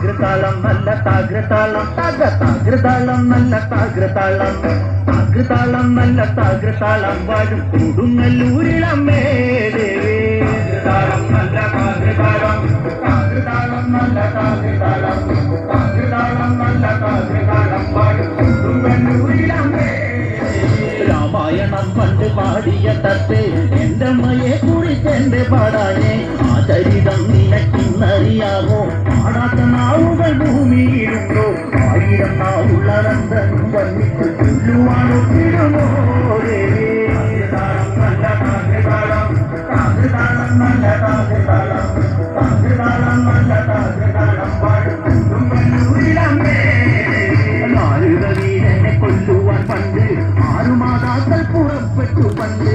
താകൃതാളം നല്ല താകൃതാളം താകൃതാളം നല്ല താകൃതാളം താകൃതാളം നല്ല താകൃതാളം വാഴും കൊടുങ്ങല്ലൂരിളമ്മേ ദേവി താകൃതാളം നല്ല താകൃതാളം താകൃതാളം നല്ല താകൃതാളം താകൃതാളം നല്ല താകൃതാളം വാഴും കൊടുങ്ങല്ലൂരിളമ്മേ. രാമായണം പണ്ട് പാടിയ തത്തെ എന്റെ അമ്മയെ കുറിച്ചെന്റെ പാടാനേ ആ ചരിതം നിനക്കിന്നറിയാമോ? പാടാത്ത നാവുകൾ ഭൂമിയിലുണ്ടോ? 1000 നാവുള്ളവന്തനും വന്നിട്ട് ചൊല്ലുവാനോ തിരുമോ ദേവി താകൃതാളം നല്ല താകൃതാളം താകൃതാളം നല്ല താകൃതാളം താകൃതാളം നല്ല താകൃതാളം വാഴും കൊടുങ്ങല്ലൂരിളമ്മേ. നാലുക വീരനെ കൊല്ലുവാൻ പണ്ട് 6 മാതാക്കൾ പുറപ്പെട്ടു പണ്ട്